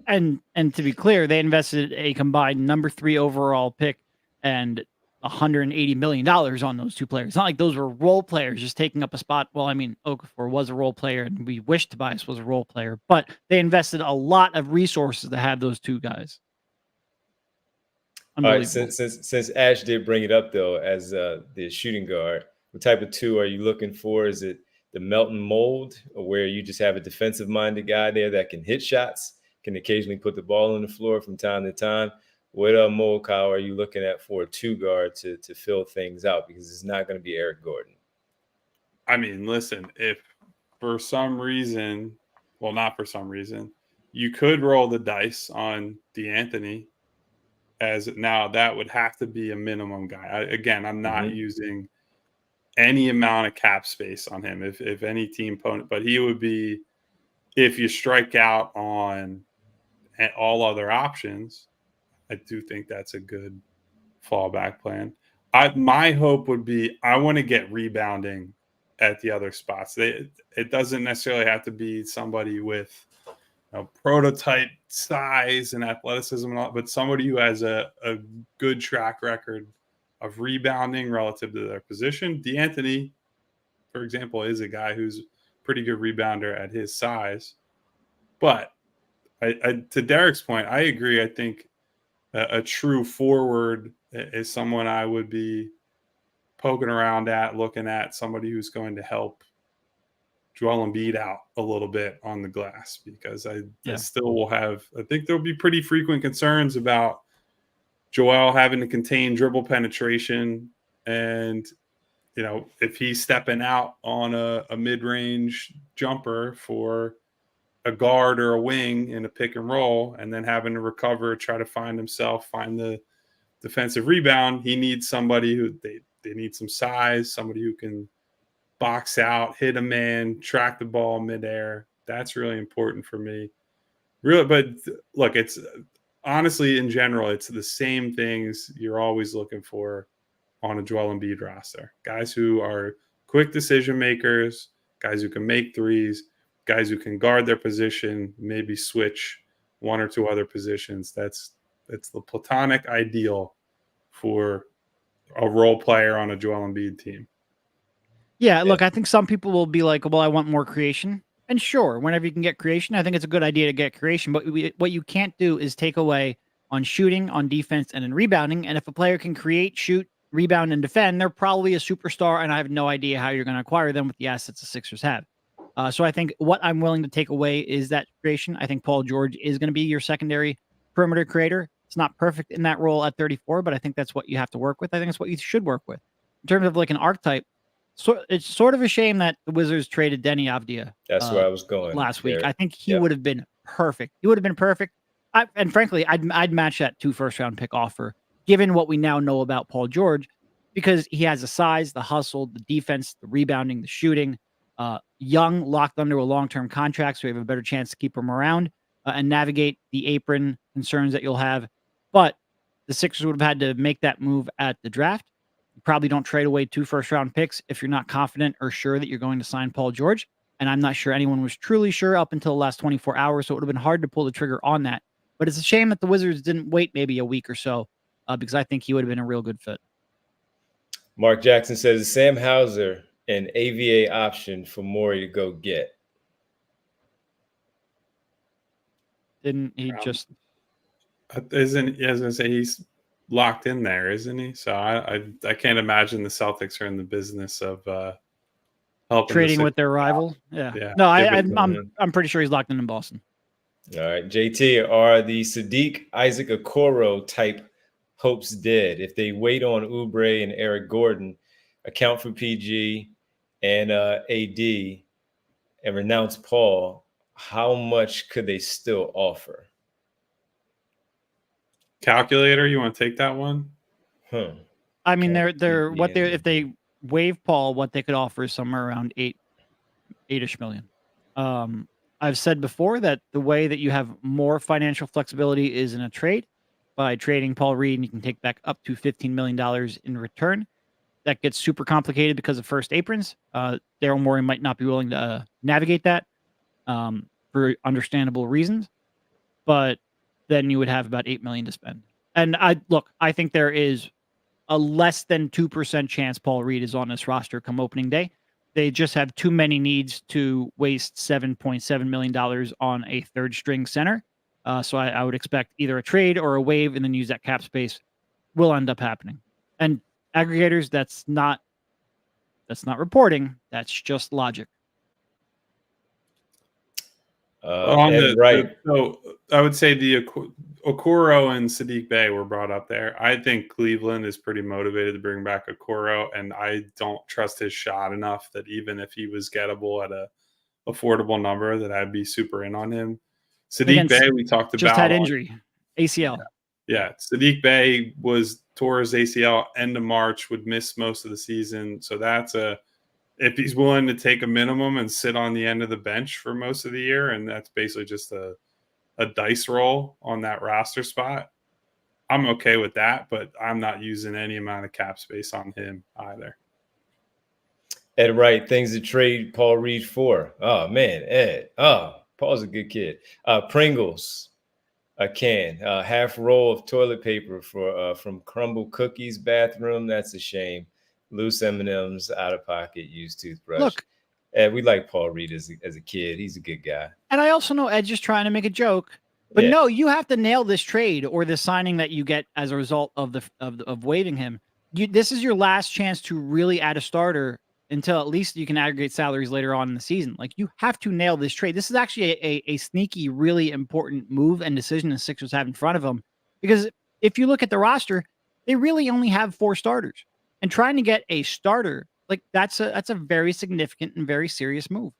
Speaker 3: And to be clear, they invested a combined number 3 overall pick and $180 million on those two players. It's not like those were role players just taking up a spot. Well, I mean, Okafor was a role player, and we wish Tobias was a role player, but they invested a lot of resources to have those two guys.
Speaker 1: All right, since Ash did bring it up, though, as the shooting guard, what type of 2 are you looking for? Is it the Melton mold, or where you just have a defensive-minded guy there that can hit shots, can occasionally put the ball on the floor from time to time? What mold, Kyle, are you looking at for a 2 guard to fill things out? Because it's not going to be Eric Gordon.
Speaker 2: I mean, listen, if for some reason, well, not for some reason, you could roll the dice on DeAnthony as now. That would have to be a minimum guy. Again, I'm not
Speaker 1: Mhm.
Speaker 2: using any amount of cap space on him. If any team opponent, but he would be, if you strike out on all other options, I do think that's a good fallback plan. My hope would be, I want to get rebounding at the other spots. It doesn't necessarily have to be somebody with prototype size and athleticism and all, but somebody who has a good track record of rebounding relative to their position. D'Anthony, for example, is a guy who's pretty good rebounder at his size. But to Derek's point, I agree. I think a true forward is someone I would be poking around at, looking at, somebody who's going to help Joel Embiid out a little bit on the glass, because I still will have, I think there'll be pretty frequent concerns about Joel having to contain dribble penetration. And, if he's stepping out on a mid-range jumper for a guard or a wing in a pick and roll, and then having to recover, try to find the defensive rebound, he needs somebody who they need some size, somebody who can box out, hit a man, track the ball midair. That's really important for me. Really, but look, it's honestly, in general, it's the same things you're always looking for on a Joel Embiid roster. Guys who are quick decision makers, guys who can make threes, guys who can guard their position, maybe switch one or two other positions. That's the platonic ideal for a role player on a Joel Embiid team.
Speaker 3: Yeah, look, I think some people will be like, well, I want more creation. And sure, whenever you can get creation, I think it's a good idea to get creation. But what you can't do is take away on shooting, on defense, and in rebounding. And if a player can create, shoot, rebound, and defend, they're probably a superstar. And I have no idea how you're going to acquire them with the assets the Sixers have. So I think what I'm willing to take away is that creation. I think Paul George is going to be your secondary perimeter creator. It's not perfect in that role at 34, but I think that's what you have to work with. I think it's what you should work with. In terms of like an archetype, so it's sort of a shame that the Wizards traded Denny Avdia.
Speaker 1: That's where I was going
Speaker 3: last week.
Speaker 1: Derek.
Speaker 3: I think he would have been perfect. He would have been perfect. And frankly, I'd match that 2 first-round pick offer, given what we now know about Paul George, because he has the size, the hustle, the defense, the rebounding, the shooting. Young, locked under a long-term contract, so we have a better chance to keep him around and navigate the apron concerns that you'll have. But the Sixers would have had to make that move at the draft. You probably don't trade away 2 first-round picks if you're not confident or sure that you're going to sign Paul George. And I'm not sure anyone was truly sure up until the last 24 hours, so it would have been hard to pull the trigger on that. But it's a shame that the Wizards didn't wait maybe a week or so, because I think he would have been a real good fit.
Speaker 1: Mark Jackson says, Sam Hauser an AVA option for Morey to go get?
Speaker 3: Didn't he just...
Speaker 2: Isn't, I was going to say, he's locked in there, isn't he? So I can't imagine the Celtics are in the business of helping
Speaker 3: trading with their rival. Yeah. No, I'm pretty sure he's locked in Boston.
Speaker 1: All right, JT, are the Sadiq Isaac Okoro type hopes dead if they wait on Oubre and Eric Gordon, account for PG and AD, and renounce Paul? How much could they still offer?
Speaker 2: Calculator, you want to take that one?
Speaker 3: I mean, if they waive Paul, what they could offer is somewhere around $8-ish million. I've said before that the way that you have more financial flexibility is in a trade. By trading Paul Reed, you can take back up to $15 million in return. That gets super complicated because of first aprons. Daryl Morey might not be willing to navigate that for understandable reasons. But then you would have about $8 million to spend. And I think there is a less than 2% chance Paul Reed is on this roster come opening day. They just have too many needs to waste $7.7 million on a third string center. So I would expect either a trade or a waive and then use that cap space will end up happening. And aggregators, that's not reporting. That's just logic.
Speaker 2: So I would say the Okoro and Sadiq Bey were brought up there. I think Cleveland is pretty motivated to bring back Okoro, and I don't trust his shot enough that even if he was gettable at a affordable number, that I'd be super in on him. Sadiq Bey, we talked about,
Speaker 3: just had injury, ACL.
Speaker 2: Yeah, Sadiq Bey tore his ACL end of March, would miss most of the season. So that's if he's willing to take a minimum and sit on the end of the bench for most of the year, and that's basically just a dice roll on that roster spot, I'm okay with that, but I'm not using any amount of cap space on him either.
Speaker 1: Ed Wright, things to trade Paul Reed for. Oh, man, Ed. Oh, Paul's a good kid. Pringles, a can. Half roll of toilet paper from Crumble Cookies bathroom. That's a shame. Loose M&Ms, out of pocket, used toothbrush.
Speaker 3: Look,
Speaker 1: Ed, we like Paul Reed as a kid. He's a good guy.
Speaker 3: And I also know Ed's just trying to make a joke. But no, you have to nail this trade or the signing that you get as a result of waiving him. This is your last chance to really add a starter until at least you can aggregate salaries later on in the season. Like, you have to nail this trade. This is actually a sneaky, really important move and decision the Sixers have in front of them. Because if you look at the roster, they really only have 4 starters. And trying to get a starter, like, that's a very significant and very serious move.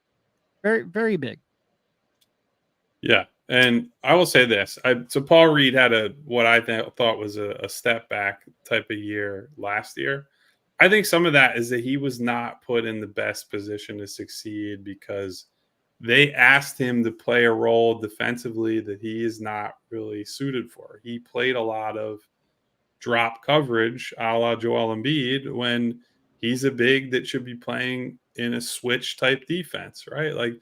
Speaker 3: Very, very big.
Speaker 2: Yeah. And I will say this. So Paul Reed had what I thought was a step back type of year last year. I think some of that is that he was not put in the best position to succeed because they asked him to play a role defensively that he is not really suited for. He played a lot of drop coverage a la Joel Embiid when he's a big that should be playing in a switch type defense, right? Like,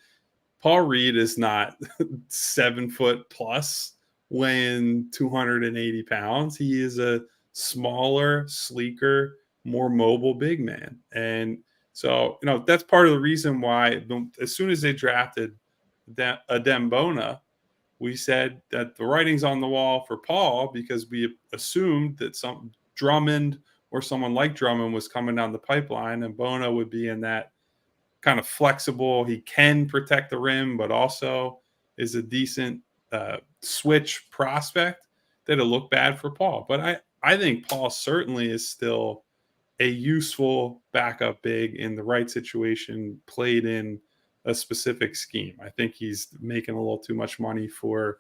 Speaker 2: Paul Reed is not 7 foot plus, weighing 280 pounds. He is a smaller, sleeker, more mobile big man. And so, that's part of the reason why as soon as they drafted Adem Bona, we said that the writing's on the wall for Paul because we assumed that some Drummond or someone like Drummond was coming down the pipeline and Bona would be in that kind of flexible. He can protect the rim, but also is a decent switch prospect that'll look bad for Paul. But I think Paul certainly is still a useful backup big in the right situation, played in a specific scheme. I think he's making a little too much money for,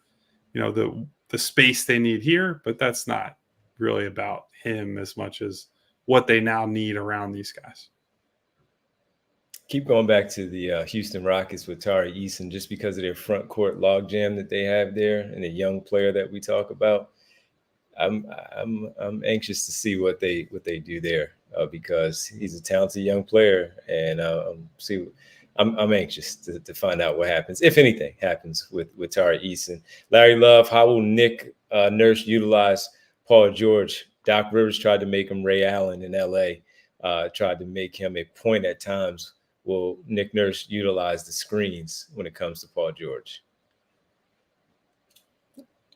Speaker 2: the space they need here, but that's not really about him as much as what they now need around these guys.
Speaker 1: Keep going back to the Houston Rockets with Tyrese, just because of their front court logjam that they have there and the young player that we talk about. I'm anxious to see what they do there because he's a talented young player, and I'm anxious to find out what happens, if anything happens with Tyrese. And Larry Love, how will Nick Nurse utilize Paul George? Doc Rivers tried to make him Ray Allen in LA, tried to make him a point at times. Will Nick Nurse utilize the screens when it comes to Paul George?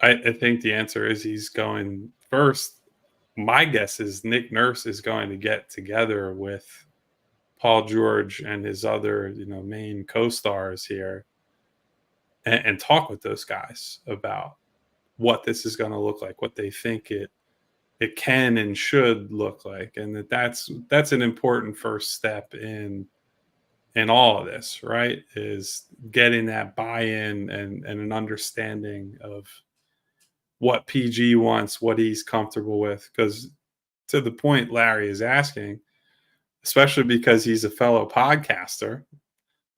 Speaker 2: I think the answer is he's going first. My guess is Nick Nurse is going to get together with Paul George and his other, main co-stars here and talk with those guys about what this is going to look like, what they think it can and should look like. And that's an important first step in all of this, right? Is getting that buy-in and an understanding of what PG wants, what he's comfortable with. Because to the point Larry is asking, especially because he's a fellow podcaster,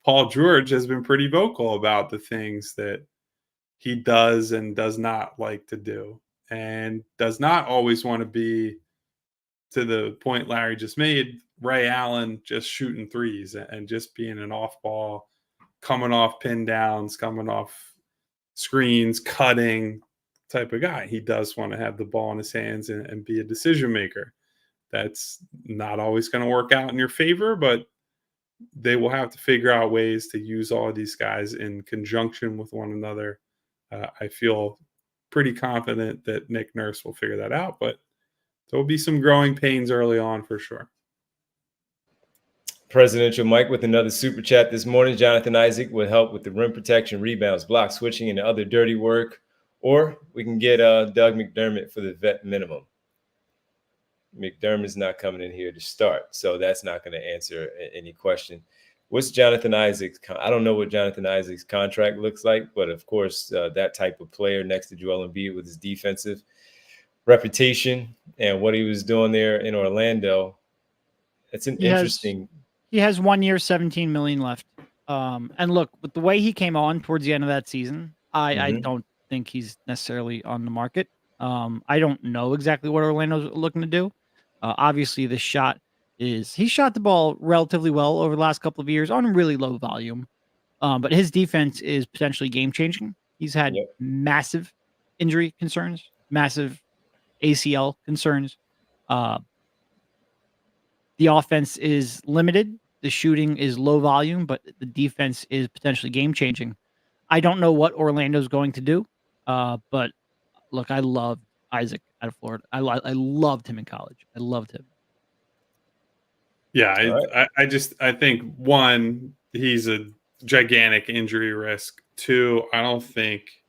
Speaker 2: Paul George has been pretty vocal about the things that he does and does not like to do, and does not always want to be, to the point Larry just made, Ray Allen just shooting threes and just being an off ball, coming off pin downs, coming off screens, cutting type of guy. He does want to have the ball in his hands and be a decision maker. That's not always going to work out in your favor, but they will have to figure out ways to use all of these guys in conjunction with one another. I feel pretty confident that Nick Nurse will figure that out, but there will be some growing pains early on for sure.
Speaker 1: Presidential Mike with another super chat this morning. Jonathan Isaac would help with the rim protection, rebounds, block switching, and the other dirty work. Or we can get Doug McDermott for the vet minimum. McDermott's not coming in here to start, so that's not going to answer any question. What's Jonathan Isaac's? I don't know what Jonathan Isaac's contract looks like, but of course, that type of player next to Joel Embiid with his defensive reputation and what he was doing there in Orlando. It's an interesting.
Speaker 3: He has 1 year, 17 million left. And look, with the way he came on towards the end of that season, I don't think he's necessarily on the market. I don't know exactly what Orlando's looking to do. Obviously, he shot the ball relatively well over the last couple of years on really low volume. But his defense is potentially game changing. He's had massive injury concerns, massive ACL concerns. The offense is limited. The shooting is low volume, but the defense is potentially game changing. I don't know what Orlando's going to do. But look, I love Isaac out of Florida. I loved him in college. I loved him.
Speaker 2: Yeah, I think one, he's a gigantic injury risk. Two, I don't think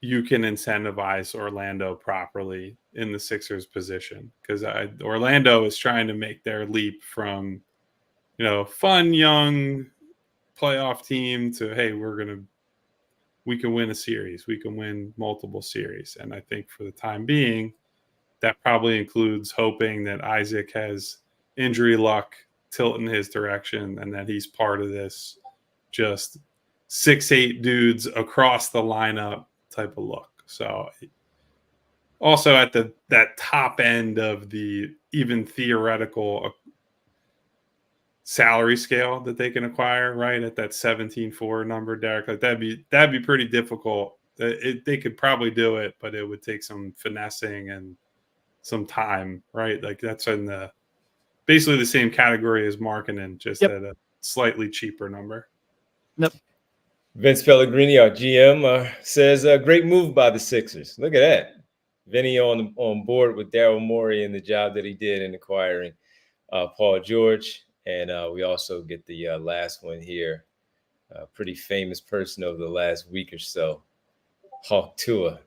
Speaker 2: you can incentivize Orlando properly in the Sixers position, because Orlando is trying to make their leap from, fun young playoff team to, hey, we can win a series. We can win multiple series. And I think for the time being, that probably includes hoping that Isaac has injury luck tilt in his direction and that he's part of this just 6'8" dudes across the lineup type of look. So also at that top end of the even theoretical salary scale that they can acquire, right, at that 17.4 number, Derek, like that'd be pretty difficult. They could probably do it, but it would take some finessing and some time, right? Like that's in basically the same category as Markkanen, just at a slightly cheaper number.
Speaker 3: Yep.
Speaker 1: Vince Pellegrini, our GM, says a great move by the Sixers. Look at that. Vinny on board with Daryl Morey and the job that he did in acquiring Paul George. And we also get the last one here. A pretty famous person over the last week or so, Hawk Tua.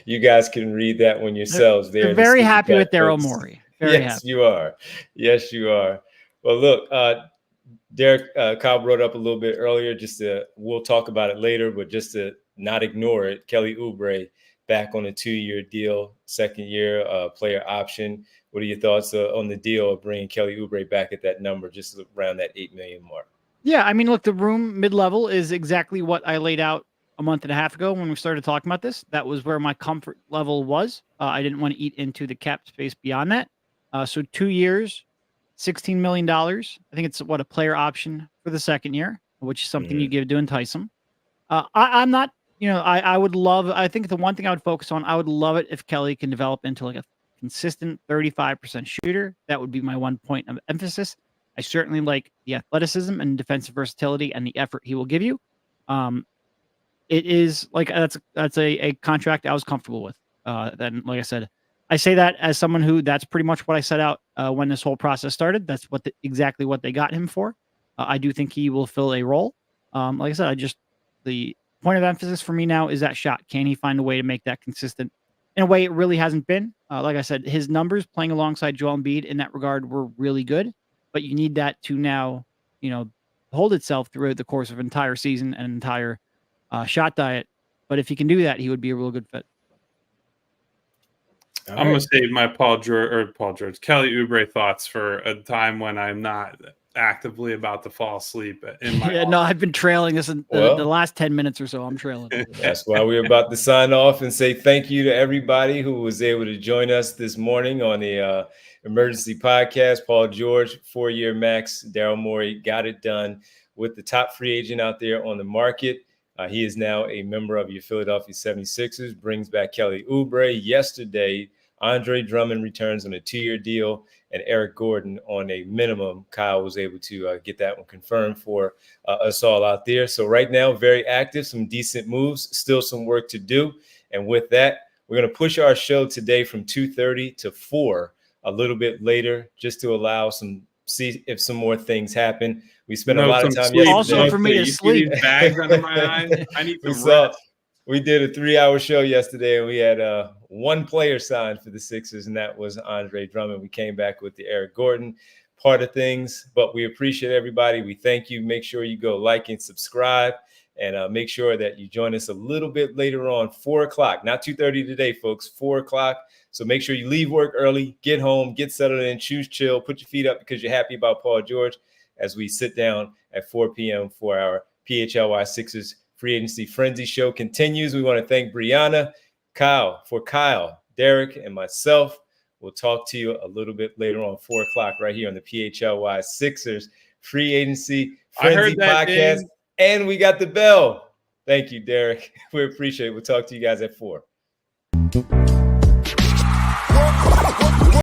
Speaker 1: You guys can read that one yourselves.
Speaker 3: They're very happy with Daryl Morey.
Speaker 1: Yes, you are. Yes, you are. Well, look, Derek, Kyle brought up a little bit earlier, we'll talk about it later, but just to not ignore it, Kelly Oubre back on a 2-year deal, second year player option. What are your thoughts on the deal of bringing Kelly Oubre back at that number, just around that $8 million mark?
Speaker 3: Yeah, I mean, look, the room mid-level is exactly what I laid out a month and a half ago when we started talking about this. That was where my comfort level was. I didn't want to eat into the cap space beyond that. So 2 years, $16 million. I think it's a player option for the second year, which is something you give to entice them. I'm not, I would love, I think the one thing I would focus on, I would love it if Kelly can develop into like a consistent 35% shooter. That would be my one point of emphasis. I certainly like the athleticism and defensive versatility and the effort he will give you. It is like, that's a contract I was comfortable with. Then, like I said, I say that as someone who that's pretty much what I set out when this whole process started. That's exactly what they got him for. I do think he will fill a role. Like I said, the point of emphasis for me now is that shot. Can he find a way to make that consistent in a way it really hasn't been? Like I said, his numbers playing alongside Joel Embiid in that regard were really good, but you need that to now, hold itself throughout the course of an entire season and entire shot diet. But if he can do that, he would be a real good fit.
Speaker 2: I'm going to save my Kelly Oubre thoughts for a time when I'm not actively about to fall asleep in my office.
Speaker 3: No, I've been trailing this in the last 10 minutes or so. I'm trailing.
Speaker 1: That's why we're about to sign off and say thank you to everybody who was able to join us this morning on the emergency podcast. Paul George, 4-year max. Daryl Morey got it done with the top free agent out there on the market. He is now a member of your Philadelphia 76ers, brings back Kelly Oubre. Yesterday, Andre Drummond returns on a 2-year deal, and Eric Gordon on a minimum. Kyle was able to get that one confirmed for us all out there. So right now, very active, some decent moves, still some work to do. And with that, we're going to push our show today from 2:30 to 4 a little bit later, just to see if some more things happen. We spent a lot of time yesterday.
Speaker 3: Also for me to sleep.
Speaker 2: Bags under my eyes. I need some rest.
Speaker 1: We did a 3-hour show yesterday, and we had one player signed for the Sixers, and that was Andre Drummond. We came back with the Eric Gordon part of things, but we appreciate everybody. We thank you. Make sure you go like and subscribe. And make sure that you join us a little bit later on, 4 o'clock, not 2:30 today, folks, 4 o'clock. So make sure you leave work early, get home, get settled in, choose chill, put your feet up because you're happy about Paul George as we sit down at 4 p.m. for our PHLY Sixers Free Agency Frenzy show continues. We want to thank Brianna, Kyle, Derek, and myself. We'll talk to you a little bit later on, 4 o'clock, right here on the PHLY Sixers Free Agency Frenzy podcast. Ding. And we got the bell. Thank you, Derek. We appreciate it. We'll talk to you guys at 4.